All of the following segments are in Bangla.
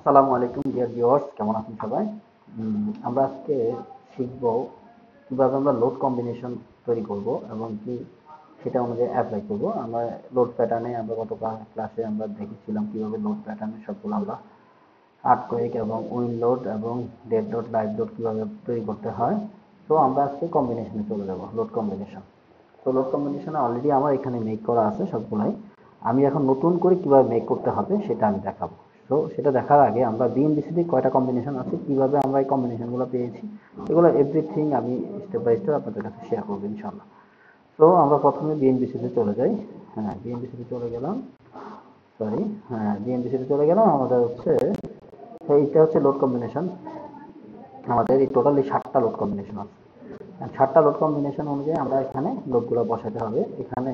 আসসালামু আলাইকুম ডিয়ার ভিউয়ার্স, কেমন আছেন সবাই? আমরা আজকে শিখব কিভাবে আমরা লোড কম্বিনেশন তৈরি করব এবং কি সেটা অনুযায়ী অ্যাপ্লাই করব। আমরা লোড প্যাটার্নে আমরা গত ক্লাসে আমরা দেখেছিলাম কিভাবে লোড প্যাটার্নে সবগুলো আমরা আর্থকোয়েক এবং উইন্ড লোড এবং ডেড লোড লাইভ লোড কিভাবে তৈরি করতে হয়। তো আমরা আজকে কম্বিনেশনে চলে যাব, লোড কম্বিনেশন। তো লোড কম্বিনেশনে অলরেডি আমার এখানে মেক করা আছে সবগুলাই। আমি এখন নতুন করে কিভাবে মেক করতে হবে সেটা আমি দেখাবো। তো সেটা দেখার আগে আমরা বিএনবিসিতে কয়টা কম্বিনেশন আছে, কিভাবে আমরা এই কম্বিনেশনগুলো পেয়েছি, এগুলো এভরিথিং আমি স্টেপ বাই স্টেপ আপনাদের কাছে শেয়ার করবো ইনশাল্লাহ। তো আমরা প্রথমে বিএনবিসিতে চলে যাই। হ্যাঁ, বিএনবিসিতে চলে গেলাম। সরি, হ্যাঁ, বিএনবিসিতে চলে গেলাম। আমাদের হচ্ছে এইটা হচ্ছে লোড কম্বিনেশন। আমাদের এই টোটালি 7টা লোড কম্বিনেশন আছে। 7টা লোড কম্বিনেশন অনুযায়ী আমরা এখানে লোডগুলো বসাতে হবে। এখানে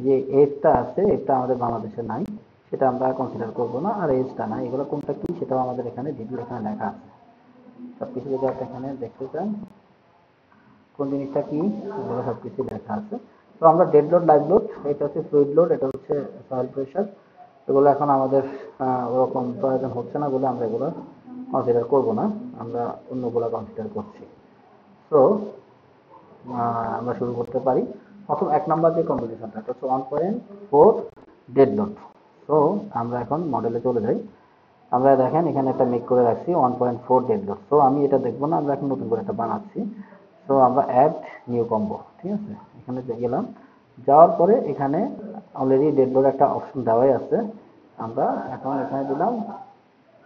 যে এজটা আছে, এটা আমাদের বাংলাদেশে নাই, সেটা আমরা কনসিডার করব না। আর এজটা নাই, এগুলো কোনটা কি সেটাও আমাদের এখানে ডিটেইল এখানে লেখা আছে। সবকিছু যদি আপনি এখানে দেখতে চান কোন জিনিসটা কি, এগুলো সবকিছু লেখা আছে। তো আমরা ডেড লোড, লাইভ লোড, এটা হচ্ছে ফ্লুইড লোড, এটা হচ্ছে সয়েল প্রেশার, এগুলো এখন আমাদের ওরকম প্রয়োজন হচ্ছে না বলে আমরা এগুলো কনসিডার করব না, আমরা অন্যগুলো কনসিডার করছি। তো আমরা শুরু করতে পারি। প্রথম 1 নাম্বার যে কম্বিনেশনটা, এটা হচ্ছে 1.4 ডেড লোড। তো আমরা এখন মডেলে চলে যাই। আমরা দেখেন এখানে একটা মেক করে রাখছি 1.4 ডেড লোড। তো আমি এটা দেখবো না, আমরা এখন নতুন করে একটা বানাচ্ছি। তো আমরা অ্যাড নিউ কম্বো, ঠিক আছে, এখানে গেলাম। যাওয়ার পরে এখানে অলরেডি ডেড লোড একটা অপশন দেওয়াই আছে। আমরা এখন এখানে দিলাম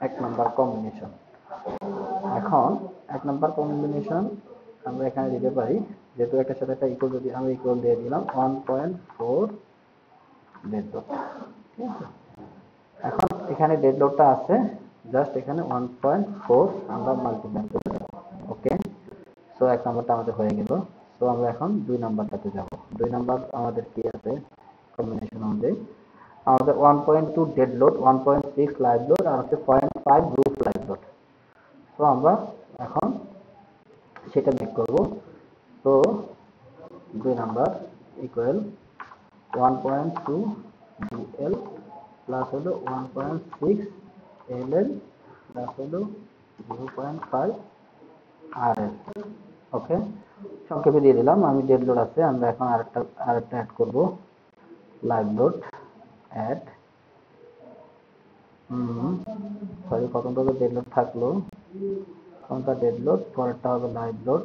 1 নাম্বার কম্বিনেশন। এখন 1 নাম্বার কম্বিনেশন আমরা এখানে দিতে পারি, যেহেতু একটা সাথে একটা ইকুয়াল, যদি আমি ইকুয়াল দিয়ে দিলাম 1.4 ডেড লোড, ঠিক আছে। এখন এখানে ডেড লোডটা আছে, জাস্ট এখানে 1.4 আমরা মাল্টিপ্লাই করে দেব। ওকে, সো 1 নাম্বারটা আমাদের হয়ে গেল। তো আমরা এখন 2 নাম্বারটাতে যাব। 2 নাম্বার আমাদের কি আছে কম্বিনেশন অনুযায়ী, আমাদের 1.2 ডেড লোড, 1.6 লাইভ লোড, আর হচ্ছে 0.5 রুফ লাইভ লোড। তো আমরা এখন সেটা মেক করব। তো 2 নাম্বার ইকুয়াল 1.2 ডিএল প্লাস হলো 1.6 এলএল প্লাস হলো 0.5 আরএল। ওকে, সংক্ষেপে দিয়ে দিলাম। আমি ডেড লোড আছে, আমরা এখন আরেকটা অ্যাড করব, লাইভ লোড। অ্যাড, সরি, প্রথমটা তো ডেড লোড থাকলো, প্রথমটা ডেড লোড, পরেরটা হবে লাইভ লোড,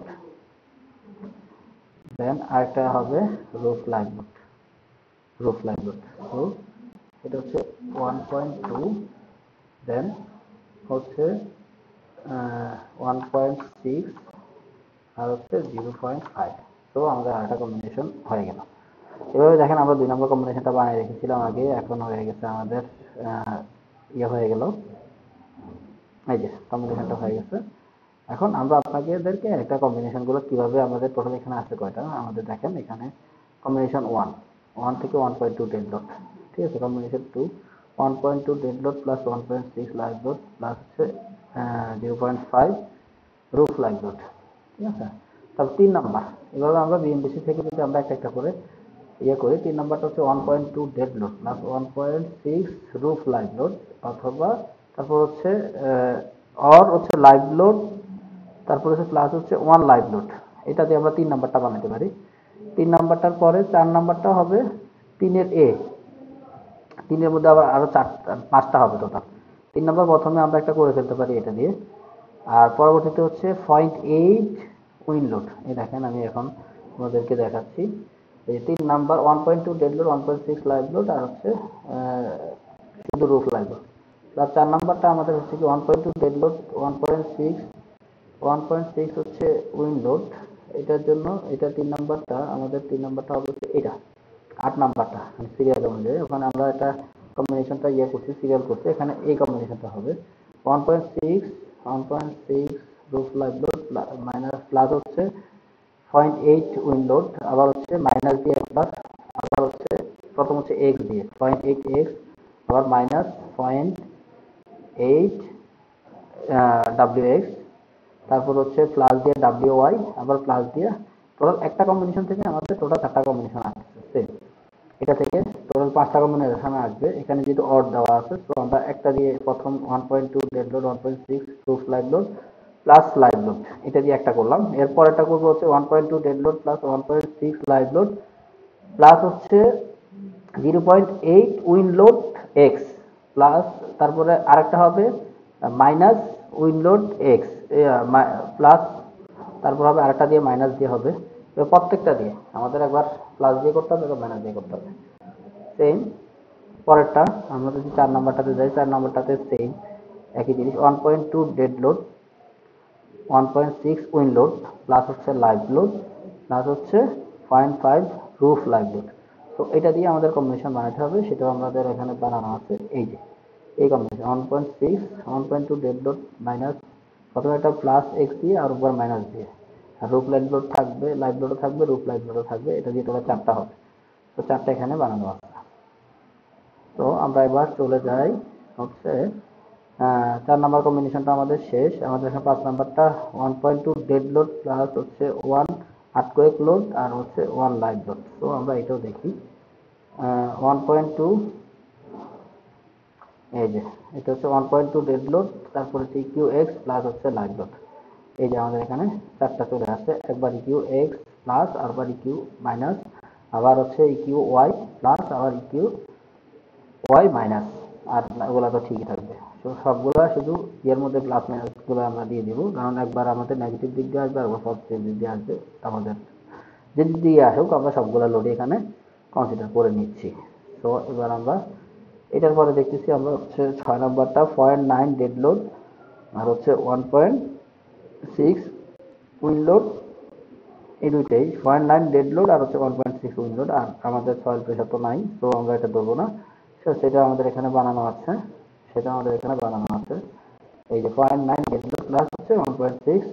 দেন আরেকটা হবে roof live load. Roof live load, তো এটা হচ্ছে 1.2, দেন হচ্ছে 1.6, আর হচ্ছে 0.5। তো আমাদের আরেকটা কম্বিনেশন হয়ে গেল। এভাবে দেখেন আমরা 2 নম্বর কম্বিনেশনটা বানিয়ে রেখেছিলাম আগে, এখন হয়ে গেছে আমাদের ইয়ে হয়ে গেল, এই যে কম্বিনেশনটা হয়ে গেছে। এখন আমরা আপনাদেরকে একটা কম্বিনেশনগুলো কিভাবে আমাদের টোটাল এখানে আছে কয়টা আমাদের দেখেন। এখানে কম্বিনেশন 1 থেকে 1.2 ডেড লোড, ঠিক আছে। Combination 2 1.2 dead load plus 1.6 live load plus হচ্ছে 0.5 রুফ লাইভ লোড, ঠিক আছে। তারপর 3 নাম্বার, এভাবে আমরা বিএমডিসি থেকে যদি আমরা একটা একটা করে ইয়ে করি, 3 নাম্বারটা হচ্ছে 1.2 dead load plus 1.6 roof live load, অথবা তারপর হচ্ছে অর হচ্ছে লাইভ লোড, তারপর হচ্ছে প্লাস হচ্ছে 1 লাইভ লোড। এটা দিয়ে আমরা 3 নাম্বারটা বানাতে পারি। 3 নাম্বারটার পরে 4 নাম্বারটা হবে 3-এর এ, 3-এর মধ্যে আবার আরো 5টা হবে টোটাল। 3 নাম্বার প্রথমে আমরা একটা করে ফেলতে পারি এটা দিয়ে। আর পরবর্তীতে হচ্ছে 0.8 উইন্ড লোড। এই দেখেন আমি এখন আপনাদেরকে দেখাচ্ছি। এই 3 number 1.2 dead load, 1.6 live load, আর হচ্ছে শুধু রুফ লাইভ লোড। আর 4 নাম্বারটা আমাদের হচ্ছে কি 1.2 ডেড লোড, 1.6 হচ্ছে উইন্ড লোড। এটার জন্য এটা 3 নাম্বারটা আমাদের, 3 নাম্বারটা হবে হচ্ছে এটা 8 নাম্বারটা সিরিয়াল অনুযায়ী। ওখানে আমরা এটা কম্বিনেশনটা ইয়ে করছি, সিরিয়াল করছি, এখানে এই কম্বিনেশনটা হবে 1.6 roof live load minus plus হচ্ছে 0.8 উইন্ড লোড, আবার হচ্ছে মাইনাস দিয়ে একবার, আবার হচ্ছে প্রথম হচ্ছে এক্স দিয়ে 0.8 এক্স, আবার মাইনাস 0.8 ডাব্লিউ এক্স, তারপর হচ্ছে প্লাস দিয়ে ডাব্লিউ ওয়াই, আবার প্লাস দিয়ে। টোটাল একটা কম্বিনেশন থেকে আমাদের টোটাল 4টা কম্বিনেশন আসছে এটা থেকে। তো টোটাল 5টা কম্বিনেশন আসবে। এখানে যেহেতু অড দেওয়া আছে, তো আমরা একটা দিয়ে প্রথম 1.2 dead load, 1.6 roof live load plus live load, এটা দিয়ে একটা করলাম। এরপর এটা করবো হচ্ছে 1.2 dead load plus 1.6 live load plus হচ্ছে 0.8 উইন্ড লোড এক্স প্লাস, তারপরে আরেকটা হবে minus wind load x plus, তারপর হবে আরেকটা দিয়ে মাইনাস দিয়ে হবে। এবার প্রত্যেকটা দিয়ে আমাদের একবার প্লাস দিয়ে করতে হবে, একবার মাইনাস দিয়ে করতে হবে। সেম পরেরটা আমরা যদি 4 নাম্বারটাতে যাই, 4 নাম্বারটাতে সেম একই জিনিস, 1.2 dead load, 1.6 wind load plus হচ্ছে লাইভ লোড প্লাস হচ্ছে 0.5 রুফ লাইভ লোড। তো এটা দিয়ে আমাদের কম্বিনেশন বানাতে হবে, সেটাও আমাদের এখানে বানানো আছে। এই যে এই কম্বিনেশন 1.6 1.2 ডেড লোড মাইনাস, প্রথমে একটা প্লাস এক্স দিয়ে আর উপর মাইনাস দিয়ে, আর রুফ লাইভ লোড থাকবে, লাইভ লোডও থাকবে, রুফ লাইভ লোডও থাকবে, এটা দিয়ে টোটাল 4টা হবে। তো 4টা এখানে বানানো আছে। তো আমরা এবার চলে যাই হচ্ছে 4 নাম্বার কম্বিনেশনটা আমাদের শেষ। আমাদের এখানে 5 নাম্বারটা 1.2 ডেড লোড প্লাস হচ্ছে 1 আর্থকোয়েক লোড আর হচ্ছে 1 লাইভ লোড। তো আমরা এটাও দেখি 1.2, এই যে এটা হচ্ছে 1.2 ডেড লোড, তারপরে কিউ এক্স প্লাস হচ্ছে লাইভ লোড। এই যে আমাদের এখানে 4টা চলে আসছে, একবার কিউ এক্স প্লাস, আরবার কিউ মাইনাস, আবার হচ্ছে কিউ ওয়াই প্লাস, আবার কিউ ওয়াই মাইনাস, আর ওগুলা তো ঠিকই থাকবে। তো সবগুলা শুধু এর মধ্যে প্লাস মাইনাস গুলো আমরা দিয়ে দিব, কারণ একবার আমাদের নেগেটিভ দিক দিয়ে আসবে, একবার পজিটিভ দিক দিয়ে আসবে। আমাদের যে দিক দিয়ে আসুক আমরা সবগুলা লোডই এখানে কনসিডার করে নিচ্ছি। তো এবার আমরা এটার পরে দেখতেছি আমরা হচ্ছে 6 নাম্বারটা 0.9 ডেড লোড আর হচ্ছে 1.6 উইন্ড লোড, এই দুইটাই 0.9 ডেড লোড আর হচ্ছে 1.6 উইন্ড লোড। আর আমাদের সয়েল প্রেশার তো নাই, তো আমরা এটা ধরবো না। সেটা আমাদের এখানে বানানো আছে, সেটা আমাদের এখানে বানানো আছে। এই যে 0.9 ডেড লোড প্লাস হচ্ছে 1.6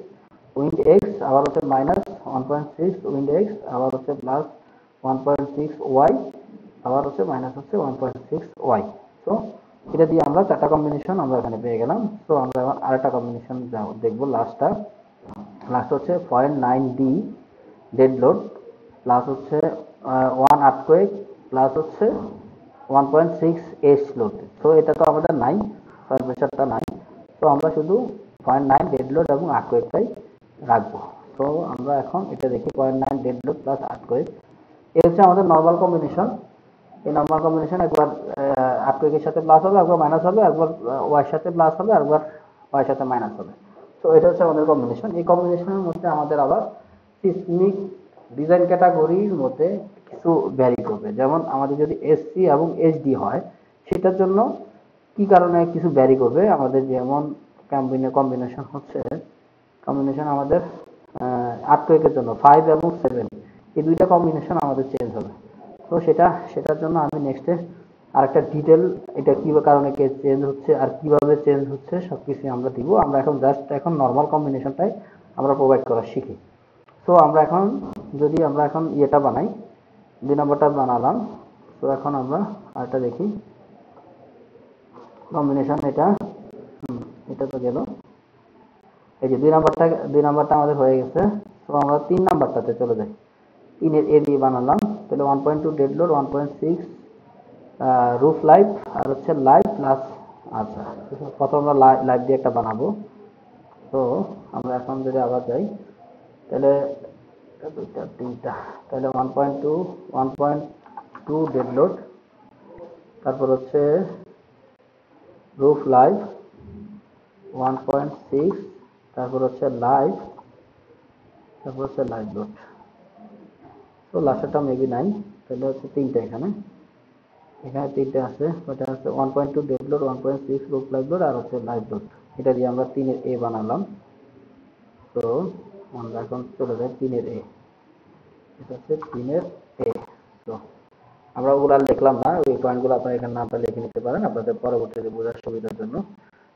উইন্ড এক্স, আবার হচ্ছে মাইনাস 1.6 উইন্ড এক্স, আবার হচ্ছে প্লাস 1.6 ওয়াই, আবার হচ্ছে মাইনাস হচ্ছে 1.6 ওয়াই। তো এটা দিয়ে আমরা 4টা কম্বিনেশন আমরা এখানে পেয়ে গেলাম। তো আমরা এবার আরেকটা কম্বিনেশন দেখবো, লাস্ট হচ্ছে 0.9 ডি ডেড লোড প্লাস হচ্ছে 1 আর্থকোয়েক প্লাস হচ্ছে 1.6 এস লোড। তো এটা তো আমাদের নাই, সয়েল প্রেশারটা নাই, তো আমরা শুধু 0.9 ডেড লোড এবং আর্থকোয়েকটাই রাখবো। তো আমরা এখন এটা দেখি 0.9 ডেড লোড প্লাস আর্থকোয়েক, এই হচ্ছে আমাদের নর্মাল কম্বিনেশন। এই নর্মাল কম্বিনেশন একবার আর্থকোয়েকের সাথে প্লাস হবে, একবার মাইনাস হবে, একবার ওয়াই সাথে প্লাস হবে, একবার ওয়াই সাথে মাইনাস হবে। তো এটা হচ্ছে আমাদের কম্বিনেশন। এই কম্বিনেশনের মধ্যে আমাদের আবার সিসমিক ডিজাইন ক্যাটাগরির মধ্যে কিছু ভ্যারি করবে। যেমন আমাদের যদি এসসি এবং এইচডি হয়, সেটার জন্য কি কারণে কিছু ভ্যারি করবে আমাদের, যেমন কম্বিনেশন হচ্ছে, কম্বিনেশন আমাদের আর্থকোয়েকের জন্য 5 এবং 7, এই দুইটা কম্বিনেশন আমাদের চেঞ্জ হবে। তো সেটার জন্য আমি নেক্সটে আরেকটা ডিটেল, এটা কি কারণে চেঞ্জ হচ্ছে আর কিভাবে চেঞ্জ হচ্ছে সবকিছু আমরা দিব। আমরা এখন জাস্ট এখন নর্মাল কম্বিনেশনটাই আমরা প্রোভাইড করা শিখি। তো আমরা এখন যদি আমরা এখন ইয়েটা বানাই, 2 নম্বরটা বানালাম। তো এখন আমরা আরেকটা দেখি কম্বিনেশন, এটা এটা তো গেল। এই যে 2 নাম্বারটা আমাদের হয়ে গেছে। তো আমরা 3 নাম্বারটাতে চলে যাই। 3 এ দিয়ে বানালাম, তাহলে 1.2 ডেড লোড, 1.6 রুফ লাইভ আর হচ্ছে লাইভ প্লাস। আচ্ছা, প্রথম আমরা লাইভ দিয়ে একটা বানাবো। তো আমরা এখন যদি আবার যাই, তাহলে 2টা 3টা, তাহলে 1.2 ডেড লোড, তারপর হচ্ছে রুফ লাইভ 1.6, তারপর হচ্ছে লাইভ, তারপর হচ্ছে লাইভ লোড। তো লাস্টটা মেবি নাই, তাহলে হচ্ছে 3টা এখানে 3টে আছে। ওটা হচ্ছে 1.2 dead load, 1.6 roof live load আর হচ্ছে লাইভ লোড। এটা দিয়ে আমরা 3 এ বানালাম। তো আমরা এখন চলে যাই 3 এ, এটা হচ্ছে 3 এ। তো আমরা ওগুলো আর লিখলাম না, ওই পয়েন্টগুলো আপনারা এখানে নামটা লিখে নিতে পারেন আপনাদের পরবর্তীতে বোঝার সুবিধার জন্য।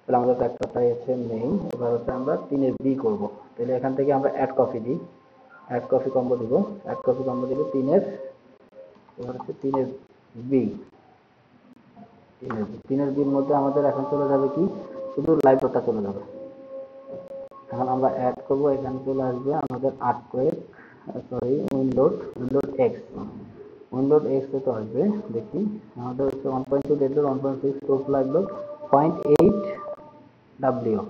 তাহলে আমাদের ফ্যাক্টরটাই হচ্ছে মেইন। এবার হচ্ছে আমরা 3 এর বি করব। তাহলে এখান থেকে আমরা অ্যাড কপি দিই, অ্যাড কপি কম্বো দিব, অ্যাড কপি কম্বো দিব 3 এর। এবার হচ্ছে 3 এর বি, 3 এর বির মধ্যে আমাদের এখন চলে যাবে কি, শুধু লাইভ লোডটা চলে যাবে। এখন আমরা অ্যাড করব, এখানে চলে আসবে আমাদের earthquake, sorry wind load x, wind load x তো আসবে, দেখি আমাদের হচ্ছে 1.2 dead load, 1.6 roof live load, 0.8 W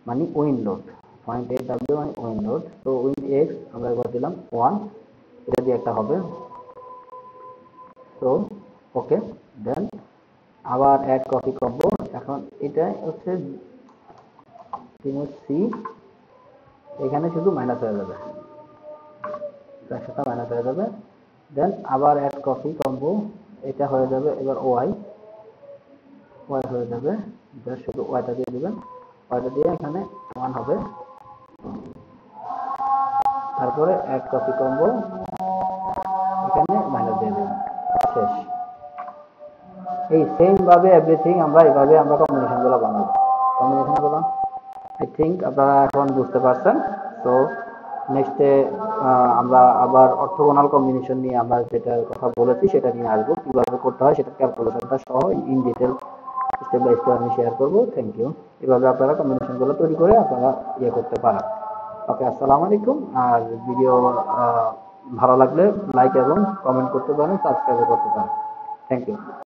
মানে উইন লোড, 0.8 ডাব্লিউ মানে উইন লোড। তো উইন এক্স আমরা একবার দিলাম 1, এটা দিয়ে একটা হবে। তো ওকে, দেন আবার অ্যাড কপি করব। এখন এটা হচ্ছে সি, এখানে শুধু মাইনাস হয়ে যাবে, তার সাথে মাইনাস হয়ে যাবে। দেন আবার অ্যাড কপি কম্বো, এটা হয়ে যাবে এবার ওয়াই, ওয়াই হয়ে যাবে, জাস্ট শুধু ওয়াইটা দিয়ে দিবেন, ওয়াইটা দিয়ে এখানে 1 হবে। তারপরে অ্যাড কপি কম্বো, এখানে মাইনাস দিয়ে দেবেন, শেষ। এই সেম ভাবে এভরিথিং আমরা এইভাবে আমরা কম্বিনেশন গুলো বানাবো। কম্বিনেশন গুলো আই থিঙ্ক আপনারা এখন বুঝতে পারছেন। তো নেক্সটে আমরা আবার অর্থোগোনাল কম্বিনেশন নিয়ে আমরা যেটার কথা বলেছি সেটা নিয়ে আসবো, কিভাবে করতে হয় সেটা ক্যালকুলেশনটা সহ in detail step by step আমি শেয়ার করবো। Thank you. এভাবে আপনারা কম্বিনেশন গুলো তৈরি করে আপনারা ইয়ে করতে পারেন। ওকে, আসসালামু আলাইকুম। আর ভিডিও ভালো লাগলে লাইক এবং কমেন্ট করতে পারেন, সাবস্ক্রাইব করতে পারেন। Thank you.